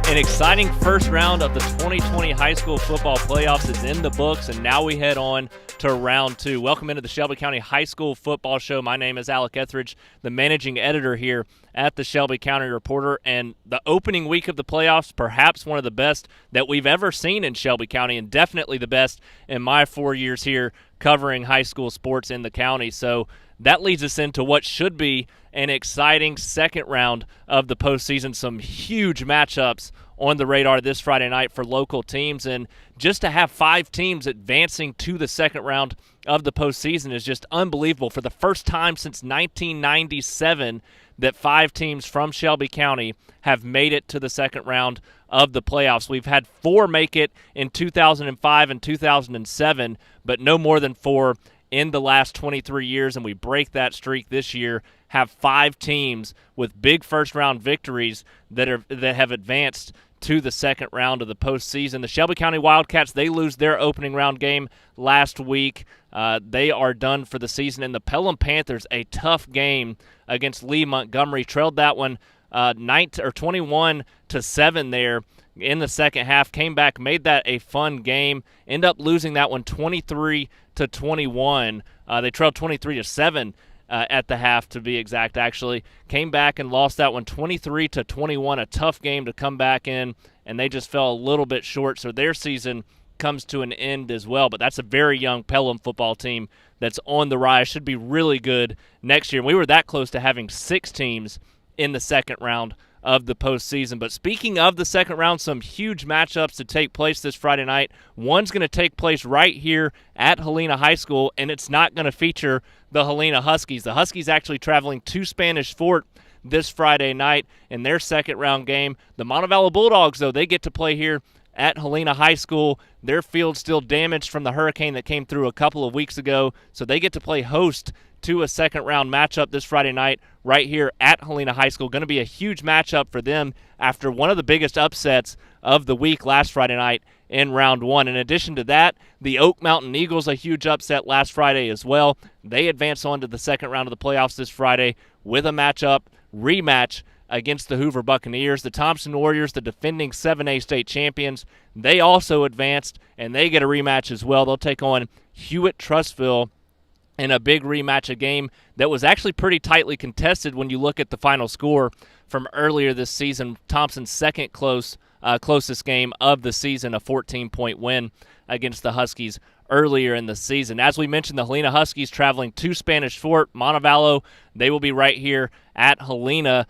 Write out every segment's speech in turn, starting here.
An exciting first round of the 2020 high school football playoffs is in the books, and now we head on to round two. Welcome into the Shelby County High School Football Show. My name is Alec Etheridge, the managing editor here at the Shelby County Reporter, and the opening week of the playoffs, perhaps one of the best that we've ever seen in Shelby County, and definitely the best in my 4 years here covering high school sports in the county. So that leads us into what should be an exciting second round of the postseason. Some huge matchups on the radar this Friday night for local teams, and just to have 5 teams advancing to the second round of the postseason is just unbelievable. For the first time since 1997 that 5 teams from Shelby County have made it to the second round of the playoffs. We've had 4 make it in 2005 and 2007, but no more than 4 in the last 23 years, and we break that streak this year, have 5 teams with big first-round victories that have advanced to the second round of the postseason. The Shelby County Wildcats, they lose their opening round game last week. They are done for the season. And the Pelham Panthers, a tough game against Lee Montgomery, trailed that one 21-7 there in the second half, came back, made that a fun game, end up losing that one 23-21. They trailed 23-7 at the half, to be exact, actually. Came back and lost that one 23-21, a tough game to come back in, and they just fell a little bit short, so their season comes to an end as well. But that's a very young Pelham football team that's on the rise, should be really good next year. We were that close to having 6 teams in the second round of the postseason. But speaking of the second round, some huge matchups to take place this Friday night. One's going to take place right here at Helena High School, and it's not going to feature the Helena Huskies. The Huskies actually traveling to Spanish Fort this Friday night in their second round game. The Montevallo Bulldogs, though, they get to play here at Helena High School. Their field's still damaged from the hurricane that came through a couple of weeks ago, so they get to play host to a second-round matchup this Friday night right here at Helena High School. Going to be a huge matchup for them after one of the biggest upsets of the week last Friday night in round 1. In addition to that, the Oak Mountain Eagles, a huge upset last Friday as well. They advance on to the second round of the playoffs this Friday with a rematch against the Hoover Buccaneers. The Thompson Warriors, the defending 7A state champions, they also advanced, and they get a rematch as well. They'll take on Hewitt Trussville in a big rematch, a game that was actually pretty tightly contested when you look at the final score from earlier this season. Thompson's second closest game of the season, a 14-point win against the Huskies earlier in the season. As we mentioned, the Helena Huskies traveling to Spanish Fort. Montevallo, they will be right here at Helena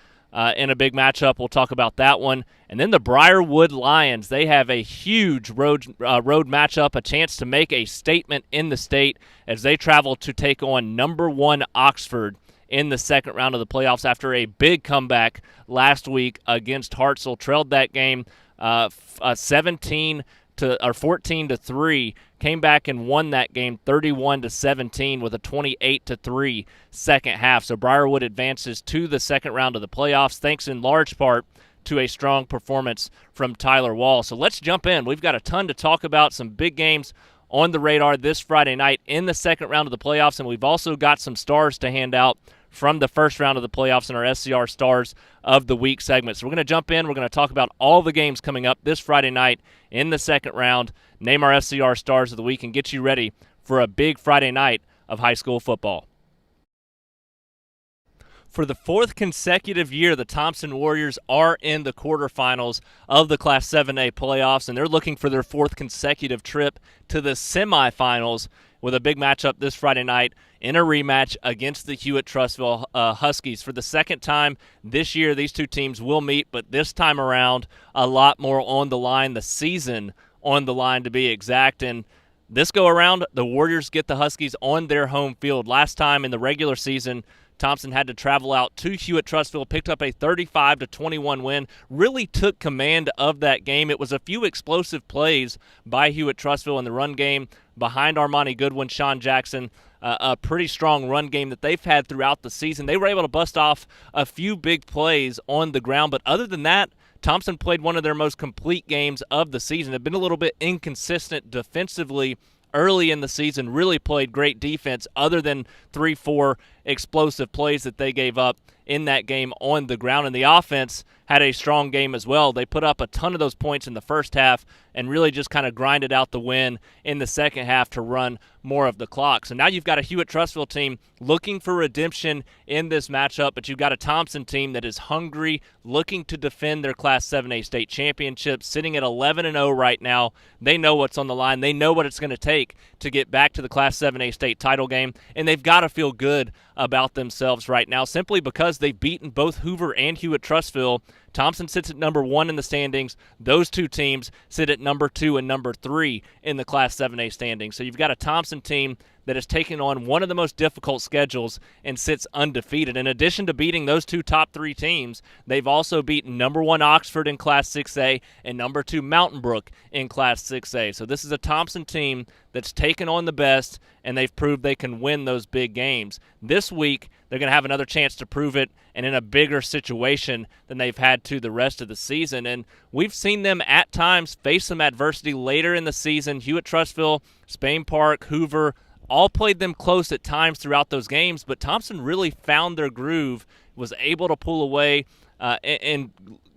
in a big matchup. We'll talk about that one. And then the Briarwood Lions, they have a huge road matchup, a chance to make a statement in the state as they travel to take on number 1 Oxford in the second round of the playoffs after a big comeback last week against Hartselle. Trailed that game 14-3, came back and won that game 31-17 with a 28-3 second half. So Briarwood advances to the second round of the playoffs thanks in large part to a strong performance from Tyler Wall. So let's jump in. We've got a ton to talk about, some big games on the radar this Friday night in the second round of the playoffs, and we've also got some stars to hand out from the first round of the playoffs in our SCR Stars of the Week segment. So we're going to jump in. We're going to talk about all the games coming up this Friday night in the second round, name our SCR Stars of the Week, and get you ready for a big Friday night of high school football. For the 4th consecutive year, the Thompson Warriors are in the quarterfinals of the Class 7A playoffs, and they're looking for their 4th consecutive trip to the semifinals with a big matchup this Friday night in a rematch against the Hewitt Trussville Huskies. For the second time this year, these two teams will meet, but this time around, a lot more on the line, the season on the line to be exact. And this go around, the Warriors get the Huskies on their home field. Last time in the regular season, Thompson had to travel out to Hewitt Trussville, picked up a 35-21 win, really took command of that game. It was a few explosive plays by Hewitt Trussville in the run game behind Armani Goodwin, Sean Jackson, a pretty strong run game that they've had throughout the season. They were able to bust off a few big plays on the ground, but other than that, Thompson played one of their most complete games of the season. They've been a little bit inconsistent defensively early in the season, really played great defense other than 3-4 explosive plays that they gave up in that game on the ground. And the offense had a strong game as well. They put up a ton of those points in the first half and really just kind of grinded out the win in the second half to run more of the clock. So now you've got a Hewitt-Trussville team looking for redemption in this matchup, but you've got a Thompson team that is hungry, looking to defend their Class 7A state championship, sitting at 11-0 right now. They know what's on the line. They know what it's going to take to get back to the Class 7A state title game, and they've got to feel good about themselves right now simply because they've beaten both Hoover and Hewitt-Trussville. Thompson sits at number 1 in the standings. Those two teams sit at number 2 and number 3 in the Class 7A standings. So you've got a Thompson team that has taken on one of the most difficult schedules and sits undefeated. In addition to beating those two top 3 teams, they've also beaten number 1 Oxford in Class 6A and number 2 Mountain Brook in Class 6A. So this is a Thompson team that's taken on the best, and they've proved they can win those big games. This week, they're going to have another chance to prove it, and in a bigger situation than they've had to the rest of the season. And we've seen them at times face some adversity later in the season. Hewitt-Trussville, Spain Park, Hoover, all played them close at times throughout those games, but Thompson really found their groove, was able to pull away and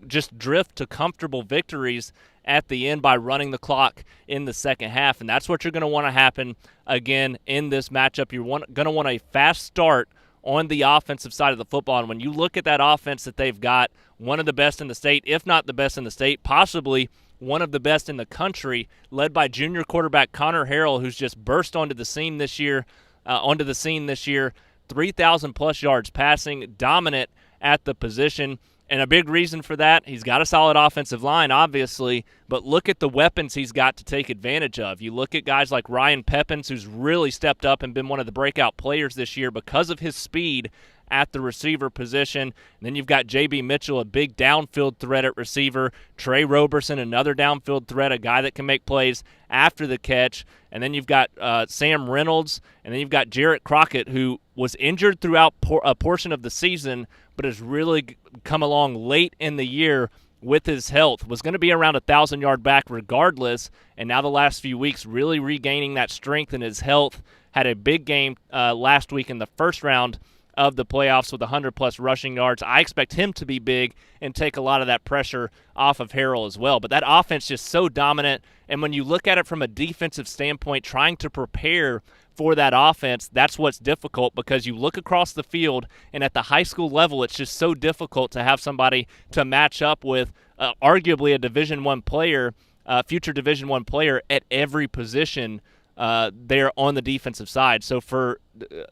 just drift to comfortable victories at the end by running the clock in the second half. And that's what you're going to want to happen again in this matchup. You're going to want a fast start on the offensive side of the football. And when you look at that offense that they've got, one of the best in the state, if not the best in the state, possibly one of the best in the country, led by junior quarterback Connor Harrell, who's just burst onto the scene this year. 3,000-plus yards passing, dominant at the position. And a big reason for that, he's got a solid offensive line, obviously, but look at the weapons he's got to take advantage of. You look at guys like Ryan Peppins, who's really stepped up and been one of the breakout players this year because of his speed at the receiver position. And then you've got J.B. Mitchell, a big downfield threat at receiver. Trey Roberson, another downfield threat, a guy that can make plays after the catch. And then you've got Sam Reynolds, and then you've got Jarrett Crockett, who was injured throughout a portion of the season, but has really come along late in the year with his health. Was going to be around 1,000-yard back regardless, and now the last few weeks really regaining that strength in his health. Had a big game last week in the first round of the playoffs with 100-plus rushing yards. I expect him to be big and take a lot of that pressure off of Harrell as well. But that offense just so dominant, and when you look at it from a defensive standpoint, trying to prepare for that offense, that's what's difficult, because you look across the field, and at the high school level, it's just so difficult to have somebody to match up with arguably a Division I player, future Division I player at every position there on the defensive side. So for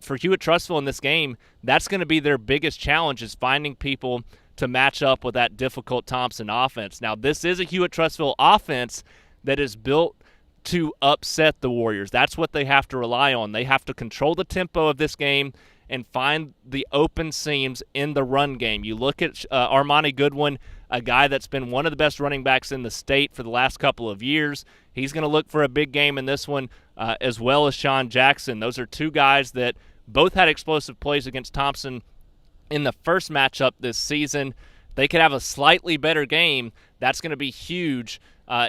Hewitt-Trussville in this game, that's going to be their biggest challenge, is finding people to match up with that difficult Thompson offense. Now, this is a Hewitt-Trussville offense that is built to upset the Warriors. That's what they have to rely on. They have to control the tempo of this game and find the open seams in the run game. You look at Armani Goodwin, a guy that's been one of the best running backs in the state for the last couple of years. He's going to look for a big game in this one, as well as Sean Jackson. Those are two guys that both had explosive plays against Thompson in the first matchup this season. They could have a slightly better game. That's going to be huge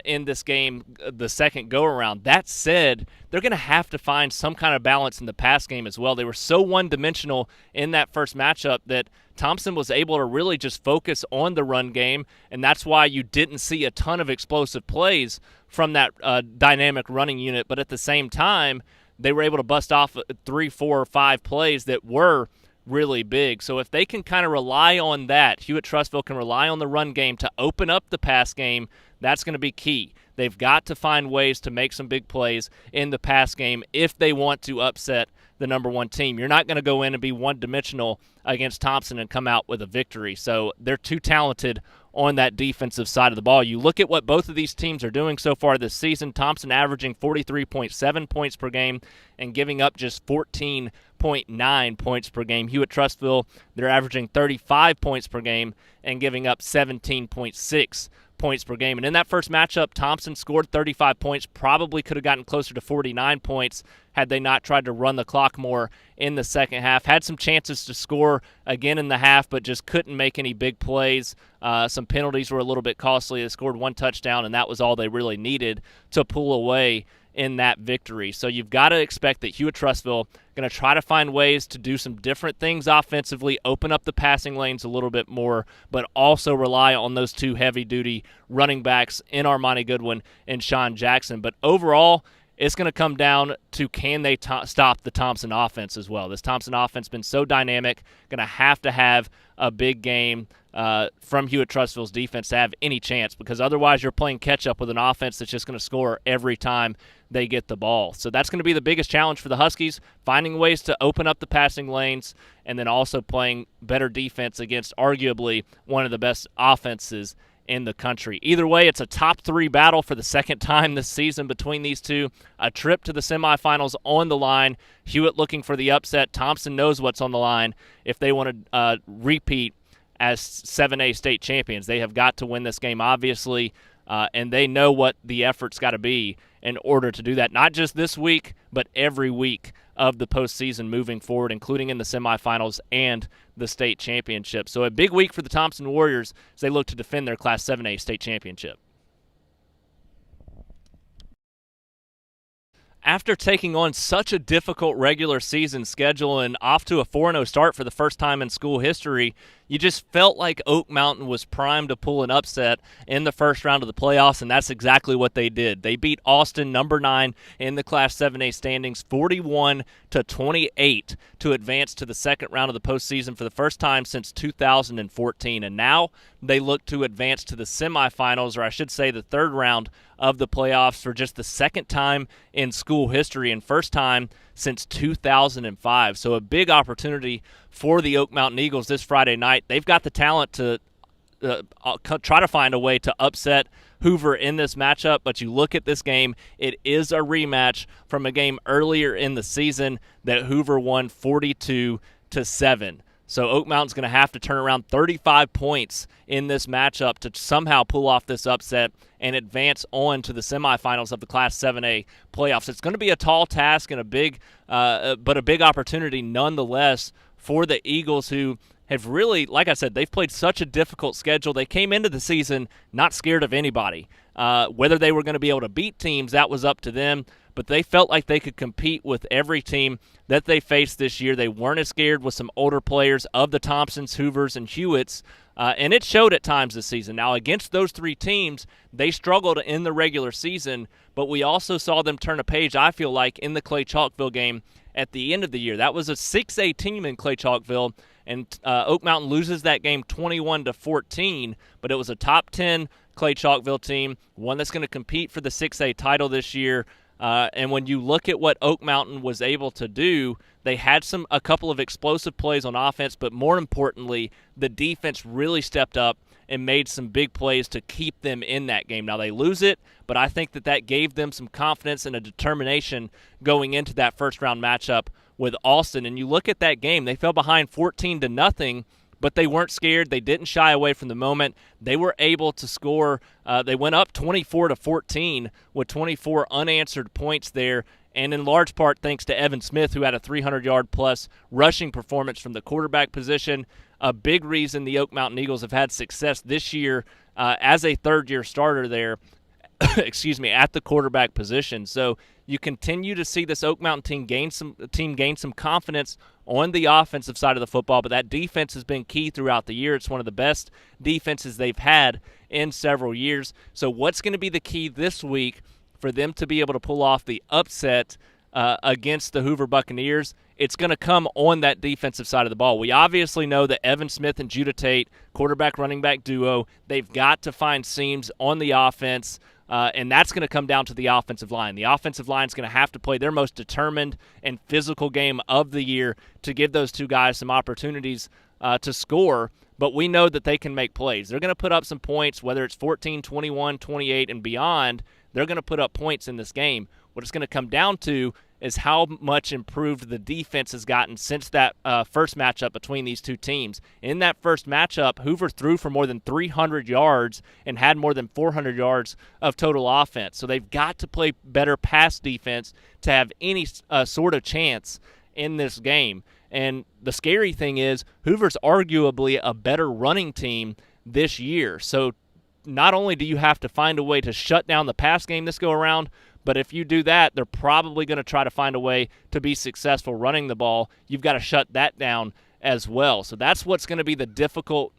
in this game, the second go-around. That said, they're going to have to find some kind of balance in the pass game as well. They were so one-dimensional in that first matchup that Thompson was able to really just focus on the run game, and that's why you didn't see a ton of explosive plays from that dynamic running unit. But at the same time, they were able to bust off 3, 4, or 5 plays that were really big. So if they can kind of rely on that, Hewitt-Trussville can rely on the run game to open up the pass game. That's going to be key. They've got to find ways to make some big plays in the pass game if they want to upset the number one team. You're not going to go in and be one-dimensional against Thompson and come out with a victory. So they're too talented on that defensive side of the ball. You look at what both of these teams are doing so far this season. Thompson averaging 43.7 points per game and giving up just 14.9 points per game. Hewitt-Trussville, they're averaging 35 points per game and giving up 17.6 points per game. And in that first matchup, Thompson scored 35 points, probably could have gotten closer to 49 points had they not tried to run the clock more in the second half. Had some chances to score again in the half, but just couldn't make any big plays. Some penalties were a little bit costly. They scored 1 touchdown, and that was all they really needed to pull away in that victory. So you've got to expect that Hewitt-Trussville going going to try to find ways to do some different things offensively, open up the passing lanes a little bit more, but also rely on those two heavy-duty running backs in Armani Goodwin and Sean Jackson. But overall, it's going to come down to can they stop the Thompson offense as well. This Thompson offense has been so dynamic, going to have a big game from Hewitt Trussville's defense to have any chance, because otherwise you're playing catch-up with an offense that's just going to score every time they get the ball. So that's going to be the biggest challenge for the Huskies, finding ways to open up the passing lanes and then also playing better defense against arguably one of the best offenses in the country. Either way, it's a top 3 battle for the second time this season between these two. A trip to the semifinals on the line. Hewitt looking for the upset. Thompson knows what's on the line if they want to repeat as 7A state champions. They have got to win this game, obviously, and they know what the effort's got to be in order to do that, not just this week, but every week of the postseason moving forward, including in the semifinals and the state championship. So a big week for the Thompson Warriors as they look to defend their Class 7A state championship. After taking on such a difficult regular season schedule and off to a 4-0 start for the first time in school history, you just felt like Oak Mountain was primed to pull an upset in the first round of the playoffs, and that's exactly what they did. They beat Austin, number 9 in the Class 7A standings, 41-28 to advance to the second round of the postseason for the first time since 2014. And now they look to advance to the semifinals, or I should say the third round of the playoffs, for just the second time in school history and first time since 2005. So a big opportunity for the Oak Mountain Eagles this Friday night. They've got the talent to try to find a way to upset Hoover in this matchup, but you look at this game, it is a rematch from a game earlier in the season that Hoover won 42-7. So Oak Mountain's going to have to turn around 35 points in this matchup to somehow pull off this upset and advance on to the semifinals of the Class 7A playoffs. It's going to be a tall task and a big opportunity nonetheless for the Eagles, who have really, like I said, they've played such a difficult schedule. They came into the season not scared of anybody. Whether they were going to be able to beat teams, that was up to them, but they felt like they could compete with every team that they faced this year. They weren't as scared with some older players of the Thompsons, Hoovers, and Hewitts, and it showed at times this season. Now, against those three teams, they struggled in the regular season, but we also saw them turn a page, I feel like, in the Clay Chalkville game at the end of the year. That was a 6A team in Clay Chalkville, and Oak Mountain loses that game 21-14, but it was a top 10 Clay Chalkville team, one that's going to compete for the 6A title this year. And when you look at what Oak Mountain was able to do, they had a couple of explosive plays on offense, but more importantly, the defense really stepped up and made some big plays to keep them in that game. Now, they lose it, but I think that gave them some confidence and a determination going into that first-round matchup with Austin. And you look at that game, they fell behind 14-0, but they weren't scared. They didn't shy away from the moment. They were able to score. They went up 24-14 with 24 unanswered points there, and in large part thanks to Evan Smith, who had a 300-yard-plus rushing performance from the quarterback position. A big reason the Oak Mountain Eagles have had success this year as a third-year starter there, at the quarterback position. So you continue to see this Oak Mountain team gain some confidence on the offensive side of the football, but that defense has been key throughout the year. It's one of the best defenses they've had in several years. So what's going to be the key this week for them to be able to pull off the upset against the Hoover Buccaneers? It's going to come on that defensive side of the ball. We obviously know that Evan Smith and Judah Tate, quarterback-running back duo, they've got to find seams on the offense, and that's going to come down to the offensive line. The offensive line is going to have to play their most determined and physical game of the year to give those two guys some opportunities to score, but we know that they can make plays. They're going to put up some points, whether it's 14, 21, 28, and beyond. They're going to put up points in this game. What it's going to come down to is how much improved the defense has gotten since that first matchup between these two teams. In that first matchup, Hoover threw for more than 300 yards and had more than 400 yards of total offense. So they've got to play better pass defense to have any sort of chance in this game. And the scary thing is Hoover's arguably a better running team this year. So not only do you have to find a way to shut down the pass game this go around, But if you do that, they're probably going to try to find a way to be successful running the ball. You've got to shut that down as well. So that's what's going to be the difficult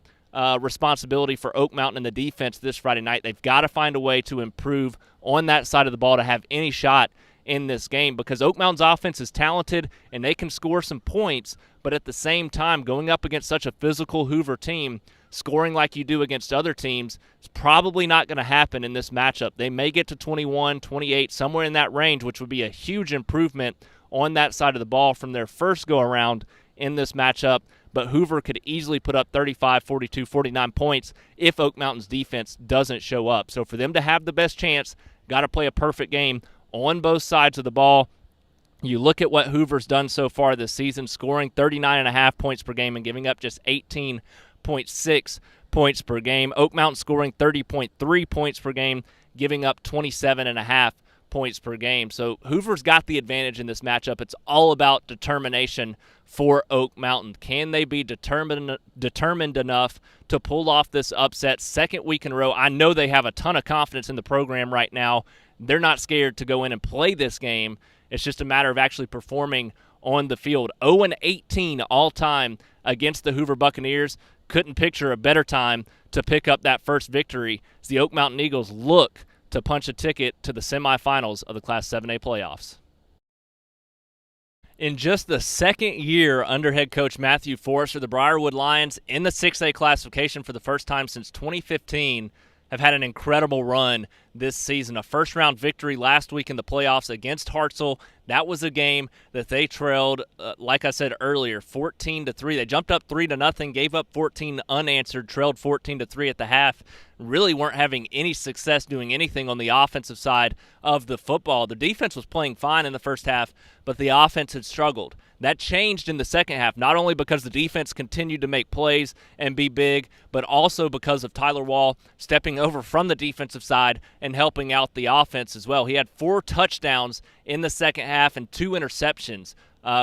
responsibility for Oak Mountain and the defense this Friday night. They've got to find a way to improve on that side of the ball to have any shot in this game, because Oak Mountain's offense is talented and they can score some points, but at the same time, going up against such a physical Hoover team, scoring like you do against other teams is probably not going to happen in this matchup. They may get to 21, 28, somewhere in that range, which would be a huge improvement on that side of the ball from their first go-around in this matchup, but Hoover could easily put up 35, 42, 49 points if Oak Mountain's defense doesn't show up. So for them to have the best chance, got to play a perfect game on both sides of the ball. You look at what Hoover's done so far this season, scoring 39.5 points per game and giving up just 18.6 points per game. Oak Mountain scoring 30.3 points per game, giving up 27.5 points per game. So Hoover's got the advantage in this matchup. It's all about determination for Oak Mountain. Can they be determined enough to pull off this upset second week in a row? I know they have a ton of confidence in the program right now. They're not scared to go in and play this game. It's just a matter of actually performing on the field. 0-18 all-time against the Hoover Buccaneers. Couldn't picture a better time to pick up that first victory as the Oak Mountain Eagles look to punch a ticket to the semifinals of the Class 7A playoffs. In just the second year under head coach Matthew Forrester, the Briarwood Lions in the 6A classification for the first time since 2015 have had an incredible run this season. A first-round victory last week in the playoffs against Hartselle. That was a game that they trailed, like I said earlier, 14-3. They jumped up 3-0, gave up 14 unanswered, trailed 14-3 at the half. Really weren't having any success doing anything on the offensive side of the football. The defense was playing fine in the first half, but the offense had struggled. That changed in the second half, not only because the defense continued to make plays and be big, but also because of Tyler Wall stepping over from the defensive side and helping out the offense as well. He had 4 touchdowns in the second half and 2 interceptions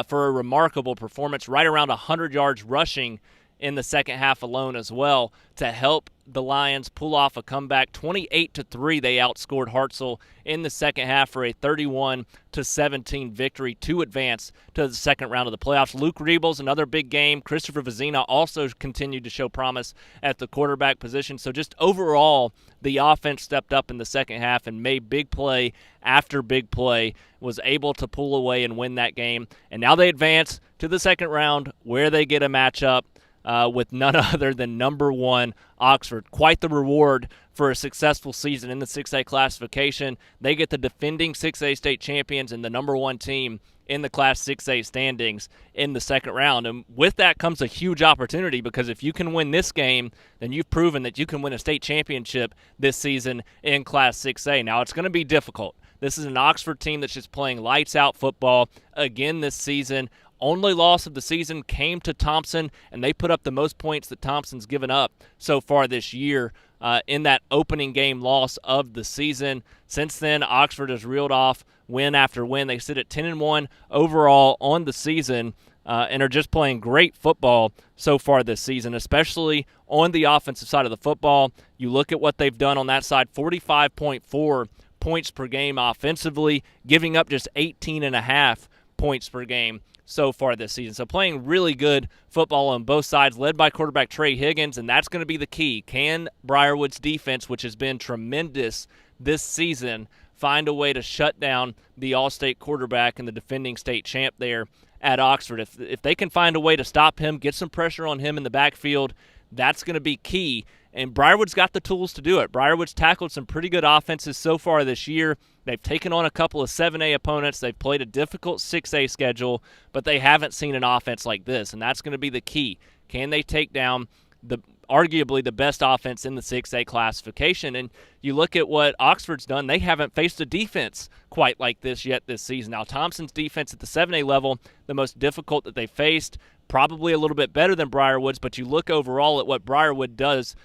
for a remarkable performance, right around 100 yards rushing in the second half alone as well to help the Lions pull off a comeback. 28-3, they outscored Hartselle in the second half for a 31-17 victory to advance to the second round of the playoffs. Luke Rebels, another big game. Christopher Vizina also continued to show promise at the quarterback position. So just overall, the offense stepped up in the second half and made big play after big play, was able to pull away and win that game. And now they advance to the second round where they get a matchup with none other than number 1 Oxford. Quite the reward for a successful season in the 6A classification. They get the defending 6A state champions and the number 1 team in the Class 6A standings in the second round. And with that comes a huge opportunity, because if you can win this game, then you've proven that you can win a state championship this season in Class 6A. Now, it's going to be difficult. This is an Oxford team that's just playing lights-out football again this season. Only loss of the season came to Thompson, and they put up the most points that Thompson's given up so far this year in that opening game loss of the season. Since then, Oxford has reeled off win after win. They sit at 10-1 overall on the season and are just playing great football so far this season, especially on the offensive side of the football. You look at what they've done on that side, 45.4 points per game offensively, giving up just 18.5 points per game so far this season. So playing really good football on both sides, led by quarterback Trey Higgins, and that's going to be the key. Can Briarwood's defense, which has been tremendous this season, find a way to shut down the all-state quarterback and the defending state champ there at Oxford? If they can find a way to stop him, get some pressure on him in the backfield, that's going to be key. And Briarwood's got the tools to do it. Briarwood's tackled some pretty good offenses so far this year. They've taken on a couple of 7A opponents. They've played a difficult 6A schedule, but they haven't seen an offense like this, and that's going to be the key. Can they take down arguably the best offense in the 6A classification? And you look at what Oxford's done, they haven't faced a defense quite like this yet this season. Now, Thompson's defense at the 7A level, the most difficult that they faced, probably a little bit better than Briarwood's, but you look overall at what Briarwood does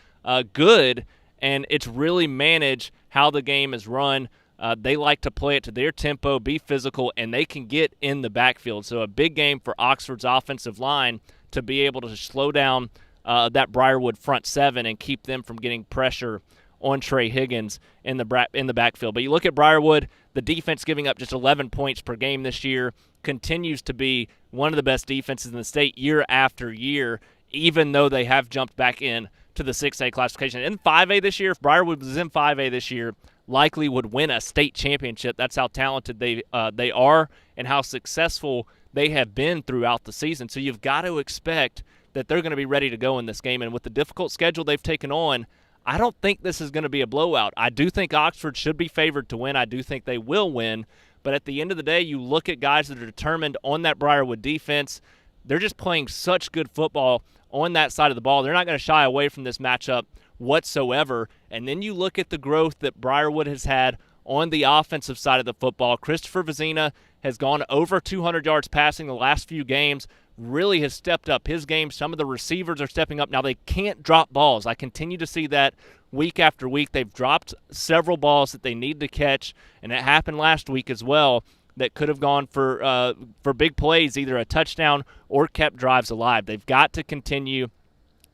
good, and it's really manage how the game is run. They like to play it to their tempo, be physical, and they can get in the backfield. So a big game for Oxford's offensive line to be able to slow down that Briarwood front seven and keep them from getting pressure on Trey Higgins in the backfield. But you look at Briarwood, The defense giving up just 11 points per game this year continues to be one of the best defenses in the state year after year, even though they have jumped back in to the 6A classification. In 5A this year, if Briarwood was in 5A this year, likely would win a state championship. That's how talented they are and how successful they have been throughout the season. So you've got to expect that they're going to be ready to go in this game. And with the difficult schedule they've taken on, I don't think this is going to be a blowout. I do think Oxford should be favored to win. I do think they will win. But at the end of the day, you look at guys that are determined on that Briarwood defense. They're just playing such good football on that side of the ball. They're not going to shy away from this matchup whatsoever. And then you look at the growth that Briarwood has had on the offensive side of the football. Christopher Vizina has gone over 200 yards passing the last few games, really has stepped up his game. Some of the receivers are stepping up. Now, they can't drop balls. I continue to see that week after week. They've dropped several balls that they need to catch, and it happened last week as well, that could have gone for big plays, either a touchdown or kept drives alive. They've got to continue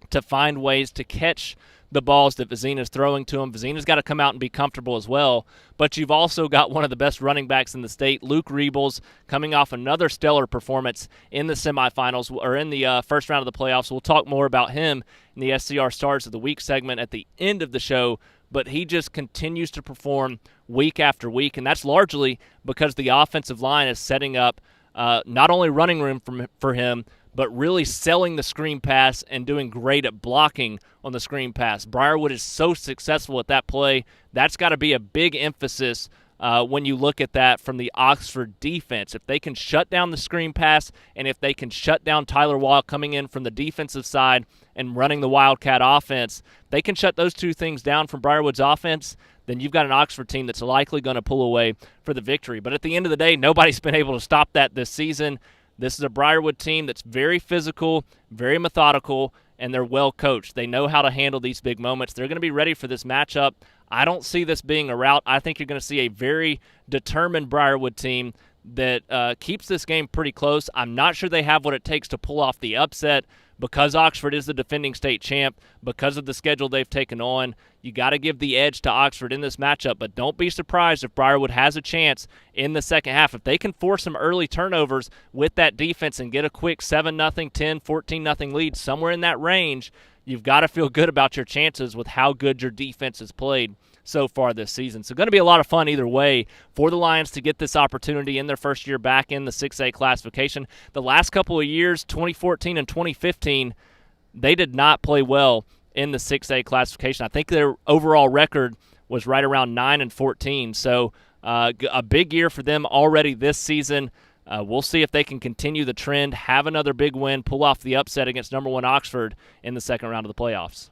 to find ways to catch the balls that Vizina's throwing to him. Vizina's got to come out and be comfortable as well. But you've also got one of the best running backs in the state, Luke Rebels, coming off another stellar performance in the semifinals, or in the first round of the playoffs. We'll talk more about him in the SCR Stars of the Week segment at the end of the show. But he just continues to perform week after week, and that's largely because the offensive line is setting up not only running room for him, but really selling the screen pass and doing great at blocking on the screen pass. Briarwood is so successful at that play. That's got to be a big emphasis when you look at that from the Oxford defense. If they can shut down the screen pass, and if they can shut down Tyler Wall coming in from the defensive side and running the Wildcat offense, they can shut those two things down from Briarwood's offense, then you've got an Oxford team that's likely going to pull away for the victory. But at the end of the day, nobody's been able to stop that this season. This is a Briarwood team that's very physical, very methodical, and they're well coached. They know how to handle these big moments. They're going to be ready for this matchup. I don't see this being a rout. I think you're going to see a very determined Briarwood team that keeps this game pretty close. I'm not sure they have what it takes to pull off the upset because Oxford is the defending state champ, because of the schedule they've taken on. You got to give the edge to Oxford in this matchup, but don't be surprised if Briarwood has a chance in the second half. If they can force some early turnovers with that defense and get a quick 7-0, 10, 14-0 lead, somewhere in that range, you've got to feel good about your chances with how good your defense has played so far this season. So going to be a lot of fun either way for the Lions to get this opportunity in their first year back in the 6A classification. The last couple of years, 2014 and 2015, they did not play well in the 6A classification. I think their overall record was right around 9-14. So a big year for them already this season. We'll see if they can continue the trend, have another big win, pull off the upset against number 1 Oxford in the second round of the playoffs.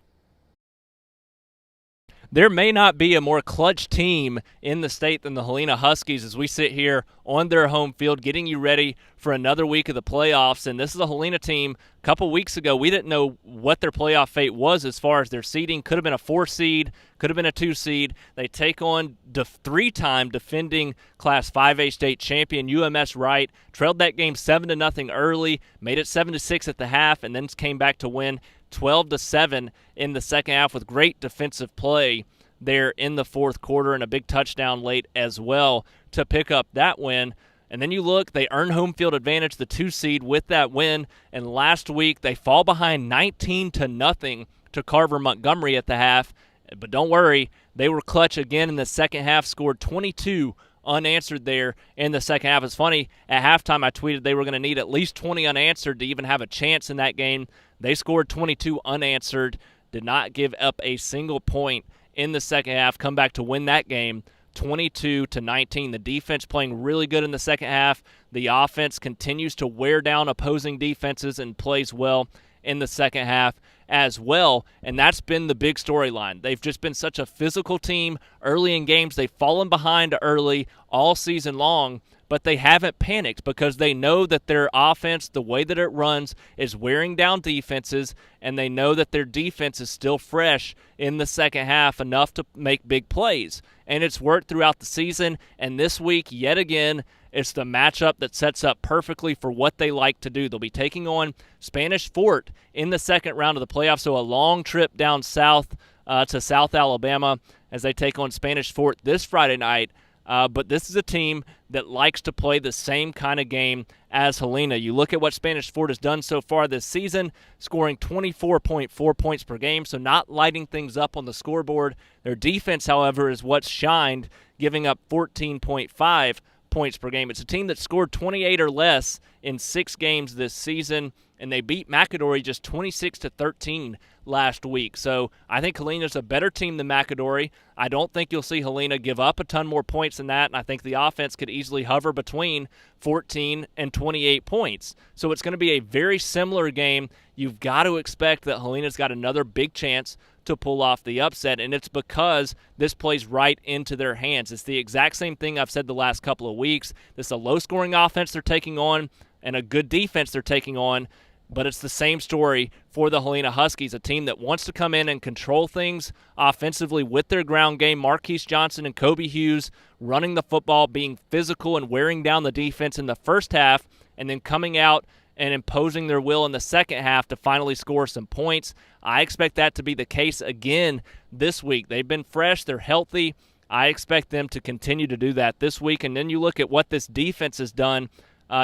There may not be a more clutch team in the state than the Helena Huskies as we sit here on their home field getting you ready for another week of the playoffs. And this is a Helena team. A couple weeks ago, we didn't know what their playoff fate was as far as their seeding. Could have been a 4 seed, could have been a 2 seed. They take on 3-time defending Class 5A state champion UMS Wright. Trailed that game 7-0 early, made it 7-6 at the half, and then came back to win 12-7 in the second half with great defensive play there in the fourth quarter and a big touchdown late as well to pick up that win. And then you look, they earn home field advantage, the 2 seed with that win. And last week they fall behind 19-0 to Carver Montgomery at the half. But don't worry, they were clutch again in the second half, scored 22 unanswered there in the second half. It's funny, at halftime I tweeted they were going to need at least 20 unanswered to even have a chance in that game. They scored 22 unanswered, did not give up a single point in the second half, come back to win that game 22-19. The defense playing really good in the second half. The offense continues to wear down opposing defenses and plays well in the second half as well, and that's been the big storyline. They've just been such a physical team early in games. They've fallen behind early all season long, but they haven't panicked because they know that their offense, the way that it runs, is wearing down defenses, and they know that their defense is still fresh in the second half enough to make big plays. And it's worked throughout the season, and this week, yet again, it's the matchup that sets up perfectly for what they like to do. They'll be taking on Spanish Fort in the second round of the playoffs, so a long trip down south to South Alabama as they take on Spanish Fort this Friday night. But this is a team that likes to play the same kind of game as Helena. You look at what Spanish Fort has done so far this season, scoring 24.4 points per game, so not lighting things up on the scoreboard. Their defense, however, is what's shined, giving up 14.5 points per game. It's a team that scored 28 or less in 6 games this season, and they beat McAdory just 26-13 last week. So I think Helena's a better team than McAdory. I don't think you'll see Helena give up a ton more points than that, and I think the offense could easily hover between 14 and 28 points. So it's going to be a very similar game. You've got to expect that Helena's got another big chance to pull off the upset, and it's because this plays right into their hands. It's the exact same thing I've said the last couple of weeks. This is a low-scoring offense they're taking on and a good defense they're taking on, but it's the same story for the Helena Huskies, a team that wants to come in and control things offensively with their ground game. Marquise Johnson and Kobe Hughes running the football, being physical and wearing down the defense in the first half, and then coming out and imposing their will in the second half to finally score some points. I expect that to be the case again this week. They've been fresh. They're healthy. I expect them to continue to do that this week. And then you look at what this defense has done.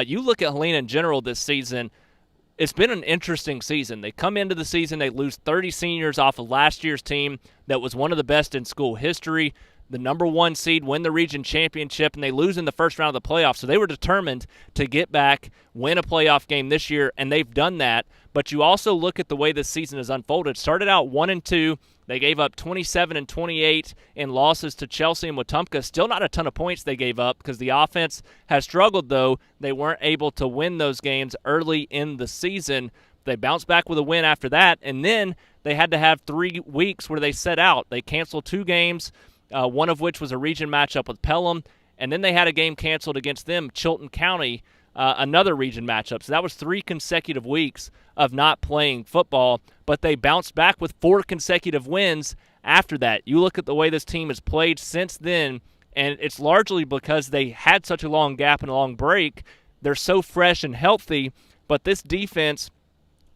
You look at Helena in general this season. It's been an interesting season. They come into the season, they lose 30 seniors off of last year's team that was one of the best in school history. The number 1 seed, win the region championship, and they lose in the first round of the playoffs. So they were determined to get back, win a playoff game this year, and they've done that. But you also look at the way this season has unfolded. Started out 1-2. They gave up 27 and 28 in losses to Chelsea and Wetumpka. Still not a ton of points they gave up because the offense has struggled, though. They weren't able to win those games early in the season. They bounced back with a win after that, and then they had to have 3 weeks where they set out. They canceled 2 games, one of which was a region matchup with Pelham, and then they had a game canceled against them, Chilton County, another region matchup. So that was 3 consecutive weeks of not playing football, but they bounced back with 4 consecutive wins after that. You look at the way this team has played since then, and it's largely because they had such a long gap and a long break. They're so fresh and healthy, but this defense,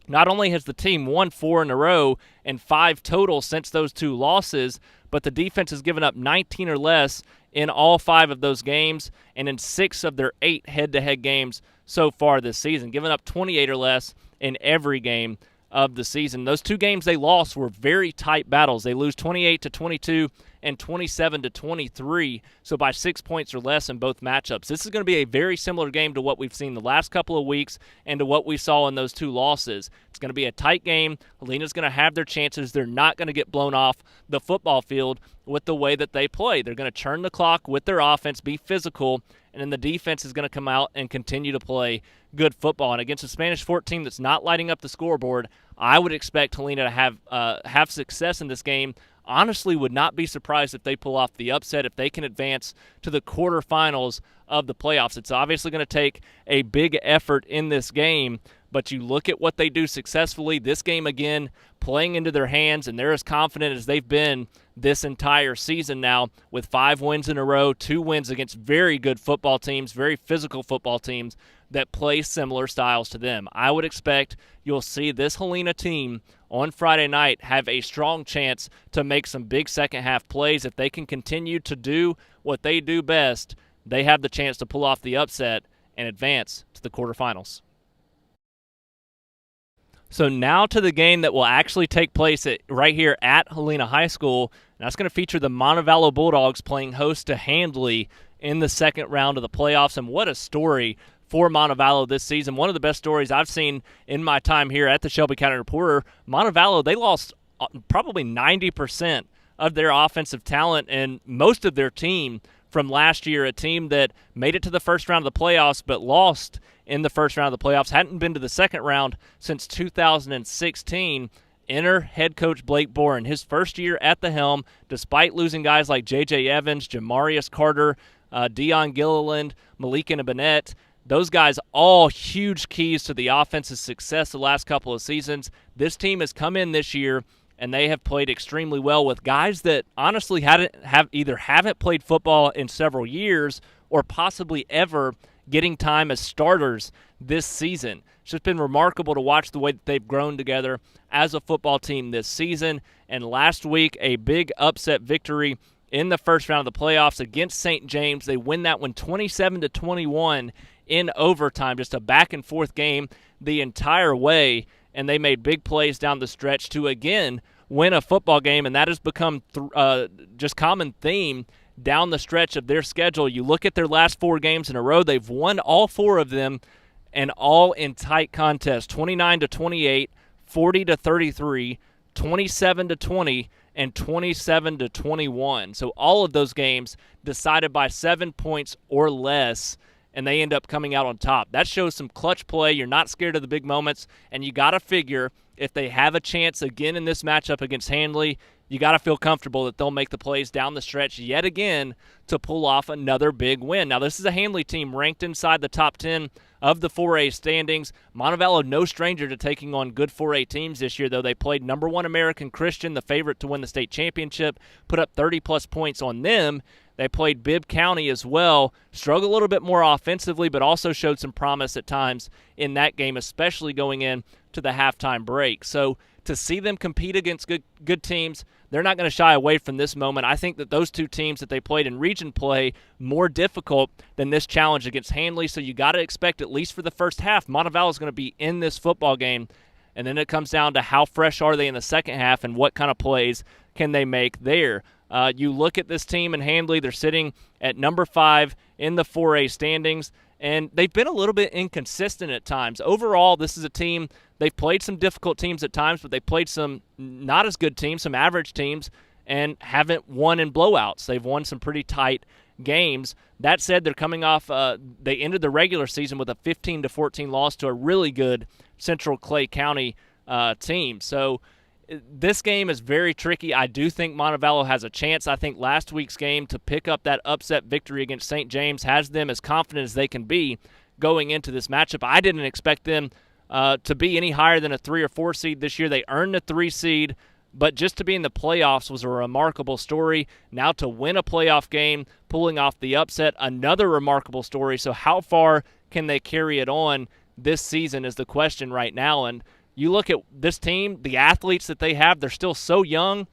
not only has the team won 4 in a row and 5 total since those 2 losses, but the defense has given up 19 or less in all 5 of those games and in 6 of their 8 head-to-head games so far this season, giving up 28 or less in every game of the season. Those 2 games they lost were very tight battles. They lose 28-22 and 27-23, so by 6 points or less in both matchups. This is going to be a very similar game to what we've seen the last couple of weeks and to what we saw in those 2 losses. It's going to be a tight game. Helena's going to have their chances. They're not going to get blown off the football field with the way that they play. They're going to churn the clock with their offense, be physical, and then the defense is going to come out and continue to play good football. And against a Spanish Fort team that's not lighting up the scoreboard, I would expect Helena to have success in this game. Honestly, would not be surprised if they pull off the upset, if they can advance to the quarterfinals of the playoffs. It's obviously going to take a big effort in this game, but you look at what they do successfully. This game, again, playing into their hands, and they're as confident as they've been this entire season now with 5 wins in a row, 2 wins against very good football teams, very physical football teams that play similar styles to them. I would expect you'll see this Helena team on Friday night have a strong chance to make some big second-half plays. If they can continue to do what they do best, they have the chance to pull off the upset and advance to the quarterfinals. So now to the game that will actually take place right here at Helena High School. And that's going to feature the Montevallo Bulldogs playing host to Handley in the second round of the playoffs. And what a story for Montevallo this season. One of the best stories I've seen in my time here at the Shelby County Reporter. Montevallo, they lost probably 90% of their offensive talent and most of their team from last year, a team that made it to the first round of the playoffs but lost in the first round of the playoffs, hadn't been to the second round since 2016. Enter head coach Blake Boren, his first year at the helm, despite losing guys like J.J. Evans, Jamarius Carter, Dion Gilliland, Malika and Bennett. Those guys all huge keys to the offense's success the last couple of seasons. This team has come in this year, and they have played extremely well with guys that honestly haven't played football in several years or possibly ever getting time as starters this season. It's just been remarkable to watch the way that they've grown together as a football team this season. And last week, a big upset victory in the first round of the playoffs against St. James. They win that one 27-21 in overtime, just a back-and-forth game the entire way, and they made big plays down the stretch to, again, win a football game, and that has become just common theme down the stretch of their schedule. You look at their last 4 games in a row, they've won all 4 of them, and all in tight contests, 29-28, 40-33, 27-20, and 27-21. So all of those games decided by 7 points or less, and they end up coming out on top. That shows some clutch play. You're not scared of the big moments, and you got to figure if they have a chance again in this matchup against Handley, you got to feel comfortable that they'll make the plays down the stretch yet again to pull off another big win. Now, this is a Handley team ranked inside the top 10 of the 4A standings. Montevallo, no stranger to taking on good 4A teams this year, though. They played number 1 American Christian, the favorite to win the state championship, put up 30-plus points on them. They played Bibb County as well, struggled a little bit more offensively, but also showed some promise at times in that game, especially going in to the halftime break. So to see them compete against good teams, they're not going to shy away from this moment. I think that those 2 teams that they played in region play more difficult than this challenge against Handley, so you got to expect, at least for the first half, Montevallo is going to be in this football game, and then it comes down to how fresh are they in the second half and what kind of plays can they make there. You look at this team in Handley, they're sitting at number 5 in the 4A standings, and they've been a little bit inconsistent at times. Overall, this is a team, they've played some difficult teams at times, but they played some not as good teams, some average teams, and haven't won in blowouts. They've won some pretty tight games. That said, they're coming off, they ended the regular season with a 15-14 loss to a really good Central Clay County team. So this game is very tricky. I do think Montevallo has a chance. I think last week's game to pick up that upset victory against St. James has them as confident as they can be going into this matchup. I didn't expect them to be any higher than a 3 or 4 seed this year. They earned a 3 seed, but just to be in the playoffs was a remarkable story. Now to win a playoff game, pulling off the upset, another remarkable story. So how far can they carry it on this season is the question right now. And you look at this team, the athletes that they have, they're still so young.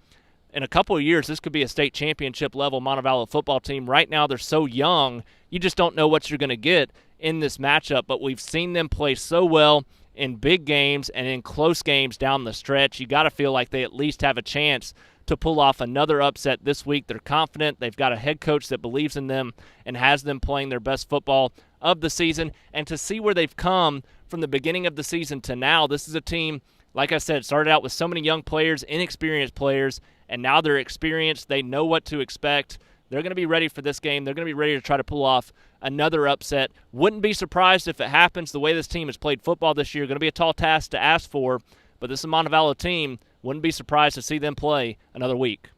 In a couple of years, this could be a state championship level Montevallo football team. Right now, they're so young, you just don't know what you're going to get in this matchup. But we've seen them play so well in big games and in close games down the stretch. You got to feel like they at least have a chance to pull off another upset this week. They're confident. They've got a head coach that believes in them and has them playing their best football of the season. And to see where they've come from the beginning of the season to now, this is a team, like I said, started out with so many young players, inexperienced players, and now they're experienced. They know what to expect. They're going to be ready for this game. They're going to be ready to try to pull off another upset. Wouldn't be surprised if it happens. The way this team has played football this year, going to be a tall task to ask for, but this is a Montevallo team. Wouldn't be surprised to see them play another week.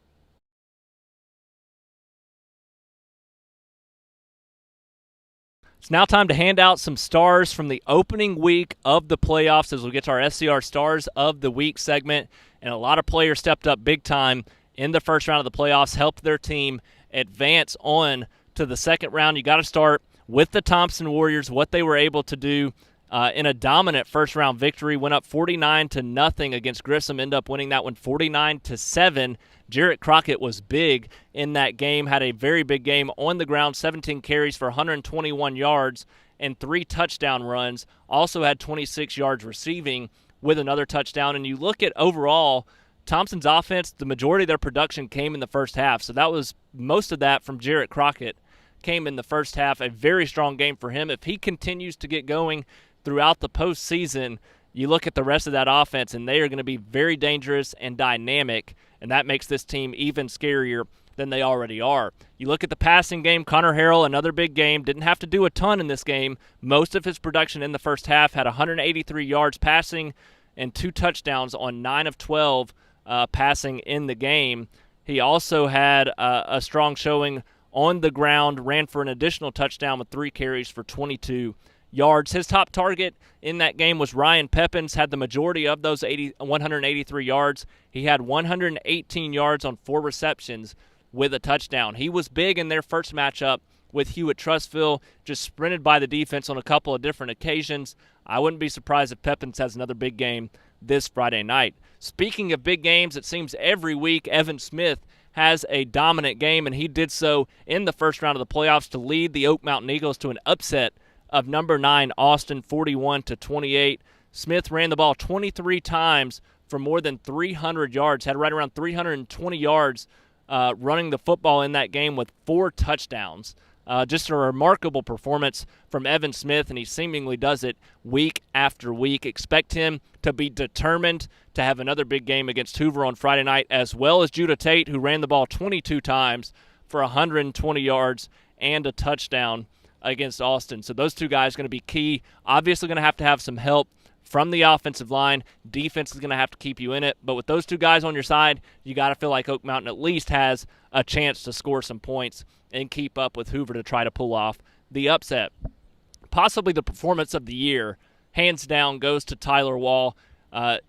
It's now time to hand out some stars from the opening week of the playoffs as we get to our SCR Stars of the Week segment. And a lot of players stepped up big time in the first round of the playoffs, helped their team advance on to the second round. You got to start with the Thompson Warriors, what they were able to do in a dominant first-round victory. Went up 49-0 against Grissom, ended up winning that one 49-7. Jarrett Crockett was big in that game, had a very big game on the ground, 17 carries for 121 yards and 3 touchdown runs. Also had 26 yards receiving with another touchdown. And you look at overall, Thompson's offense, the majority of their production came in the first half. So that was most of that from Jarrett Crockett came in the first half. A very strong game for him. If he continues to get going throughout the postseason, you look at the rest of that offense, and they are going to be very dangerous and dynamic, and that makes this team even scarier than they already are. You look at the passing game, Connor Harrell, another big game, didn't have to do a ton in this game. Most of his production in the first half, had 183 yards passing and 2 touchdowns on 9 of 12 passing in the game. He also had a strong showing on the ground, ran for an additional touchdown with 3 carries for 22 yards. His top target in that game was Ryan Pepins, had the majority of those 183 yards. He had 118 yards on 4 receptions with a touchdown. He was big in their first matchup with Hewitt Trussville, just sprinted by the defense on a couple of different occasions. I wouldn't be surprised if Pepins has another big game this Friday night. Speaking of big games, it seems every week Evan Smith has a dominant game, and he did so in the first round of the playoffs to lead the Oak Mountain Eagles to an upset of number 9 Austin 41-28. Smith ran the ball 23 times for more than 300 yards, had right around 320 yards running the football in that game with 4 touchdowns. Just a remarkable performance from Evan Smith, and he seemingly does it week after week. Expect him to be determined to have another big game against Hoover on Friday night, as well as Judah Tate, who ran the ball 22 times for 120 yards and a touchdown against Austin. So those two guys are going to be key. Obviously going to have some help from the offensive line. Defense is going to have to keep you in it. But with those two guys on your side, you got to feel like Oak Mountain at least has a chance to score some points and keep up with Hoover to try to pull off the upset. Possibly the performance of the year, hands down, goes to Tyler Wall. I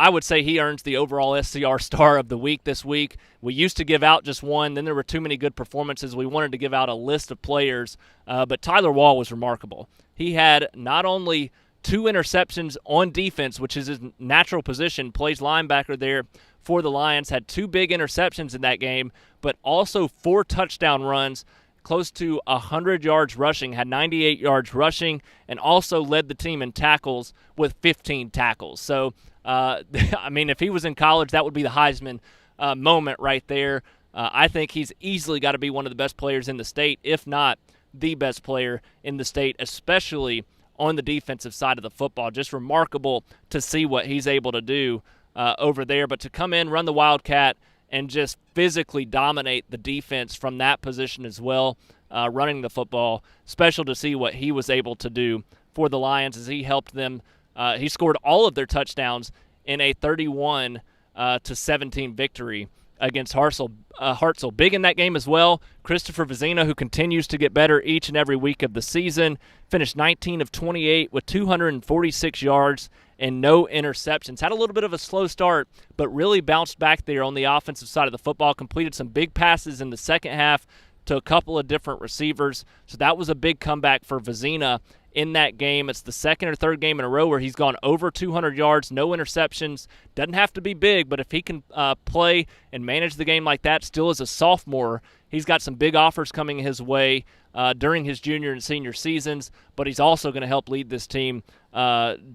would say he earns the overall SCR Star of the week this week. We used to give out just one. Then there were too many good performances. We wanted to give out a list of players. But Tyler Wall was remarkable. He had not only 2 interceptions on defense, which is his natural position, plays linebacker there for the Lions, had 2 big interceptions in that game, but also 4 touchdown runs, close to 100 yards rushing, had 98 yards rushing, and also led the team in tackles with 15 tackles. So, I mean, if he was in college, that would be the Heisman moment right there. I think he's easily got to be one of the best players in the state, if not the best player in the state, especially on the defensive side of the football. Just remarkable to see what he's able to do over there. But to come in, run the Wildcat, and just physically dominate the defense from that position as well, running the football, special to see what he was able to do for the Lions as he helped them. He scored all of their touchdowns in a 31-17 victory against Hartselle. Big in that game as well, Christopher Vizina, who continues to get better each and every week of the season, finished 19 of 28 with 246 yards and no interceptions. Had a little bit of a slow start, but really bounced back there on the offensive side of the football, completed some big passes in the second half to a couple of different receivers. So that was a big comeback for Vizina in that game. It's the second or third game in a row where he's gone over 200 yards, no interceptions. Doesn't have to be big, but if he can play and manage the game like that still as a sophomore, he's got some big offers coming his way during his junior and senior seasons, but he's also going to help lead this team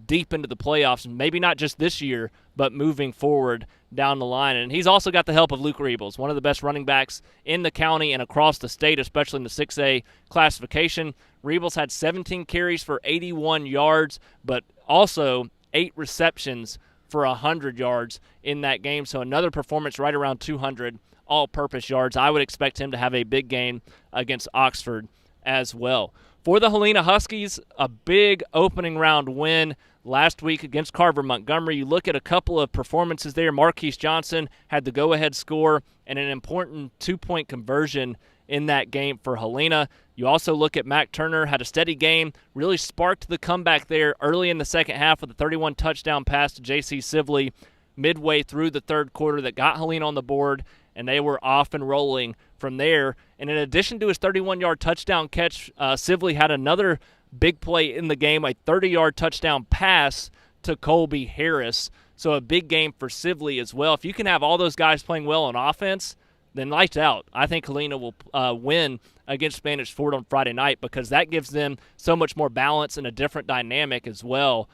deep into the playoffs, and maybe not just this year, but moving forward down the line. And he's also got the help of Luke Rebels, one of the best running backs in the county and across the state, especially in the 6A classification. Rebels had 17 carries for 81 yards, but also 8 receptions for 100 yards in that game. So another performance right around 200 all-purpose yards. I would expect him to have a big game against Oxford as well. For the Helena Huskies, a big opening round win last week against Carver Montgomery. You look at a couple of performances there. Marquise Johnson had the go-ahead score and an important 2-point conversion in that game for Helena. You also look at Mac Turner, had a steady game, really sparked the comeback there early in the second half with a 31 touchdown pass to J.C. Sibley midway through the third quarter that got Helena on the board, and they were off and rolling from there. And in addition to his 31-yard touchdown catch, Sibley had another big play in the game, a 30-yard touchdown pass to Colby Harris. So a big game for Sibley as well. If you can have all those guys playing well on offense, then lights out. I think Helena will win against Spanish Fort on Friday night because that gives them so much more balance and a different dynamic as well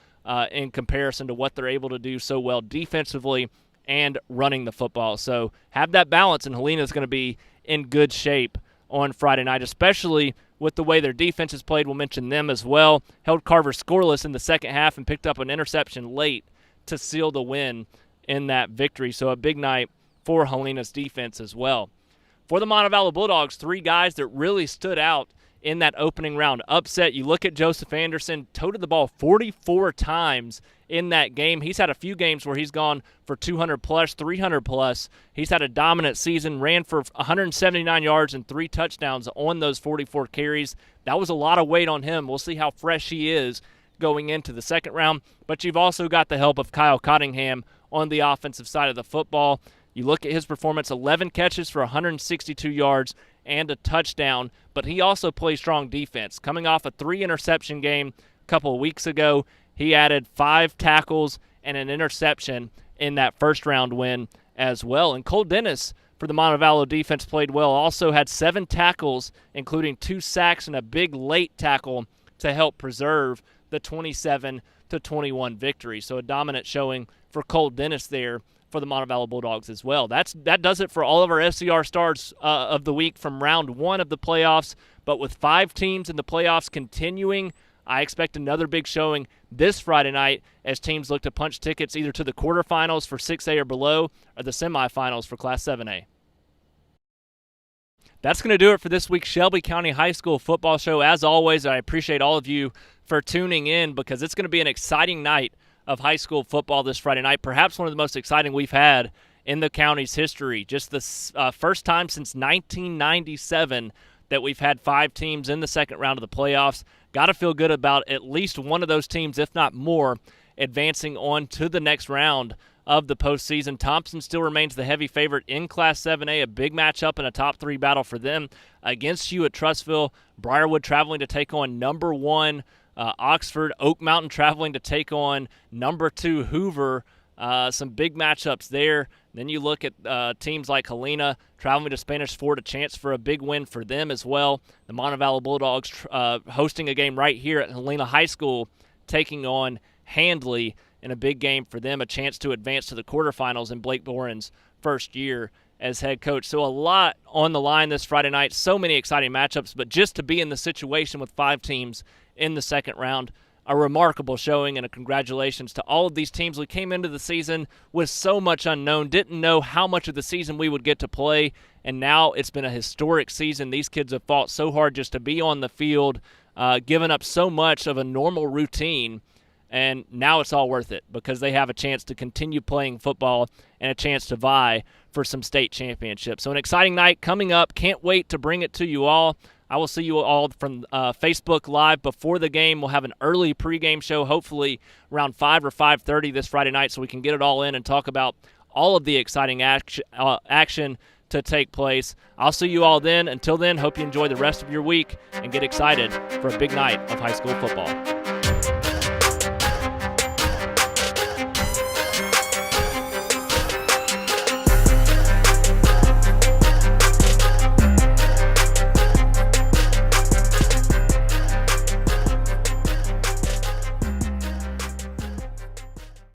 in comparison to what they're able to do so well defensively and running the football. So have that balance, and Helena's going to be in good shape on Friday night, especially with the way their defense is played. We'll mention them as well. Held Carver scoreless in the second half and picked up an interception late to seal the win in that victory. So a big night for Helena's defense as well. For the Montevallo Bulldogs, 3 guys that really stood out in that opening round upset. You look at Joseph Anderson, toted the ball 44 times in that game. He's had a few games where he's gone for 200-plus, 300-plus. He's had a dominant season, ran for 179 yards and 3 touchdowns on those 44 carries. That was a lot of weight on him. We'll see how fresh he is going into the second round. But you've also got the help of Kyle Cottingham on the offensive side of the football. You look at his performance, 11 catches for 162 yards and a touchdown, but he also plays strong defense. Coming off a 3-interception game a couple of weeks ago, he added 5 tackles and an interception in that first-round win as well. And Cole Dennis for the Montevallo defense played well. Also had 7 tackles, including 2 sacks and a big late tackle to help preserve the 27-21 victory. So a dominant showing for Cole Dennis there for the Montevallo Bulldogs as well. That does it for all of our SCR Stars of the week from round 1 of the playoffs. But with 5 teams in the playoffs continuing, I expect another big showing this Friday night as teams look to punch tickets either to the quarterfinals for 6A or below or the semifinals for Class 7A. That's going to do it for this week's Shelby County High School football show. As always, I appreciate all of you for tuning in because it's going to be an exciting night of high school football this Friday night, perhaps one of the most exciting we've had in the county's history. Just the first time since 1997 that we've had 5 teams in the second round of the playoffs. Got to feel good about at least one of those teams, if not more, advancing on to the next round of the postseason. Thompson still remains the heavy favorite in Class 7A, a big matchup and a top 3 battle for them against Hewitt, Trussville. Briarwood traveling to take on number 1 Oxford. Oak Mountain traveling to take on number 2 Hoover. Some big matchups there. Then you look at teams like Helena traveling to Spanish Fort, a chance for a big win for them as well. The Montevallo Bulldogs hosting a game right here at Helena High School, taking on Handley in a big game for them, a chance to advance to the quarterfinals in Blake Boren's first year as head coach. So a lot on the line this Friday night, so many exciting matchups, but just to be in the situation with 5 teams in the second round, a remarkable showing, and a congratulations to all of these teams. We came into the season with so much unknown, didn't know how much of the season we would get to play, and now it's been a historic season. These kids have fought so hard just to be on the field, given up so much of a normal routine, and now it's all worth it because they have a chance to continue playing football and a chance to vie for some state championships. So an exciting night coming up. Can't wait to bring it to you all. I will see you all from Facebook Live before the game. We'll have an early pregame show, hopefully around 5 or 5:30 this Friday night, so we can get it all in and talk about all of the exciting action to take place. I'll see you all then. Until then, hope you enjoy the rest of your week and get excited for a big night of high school football.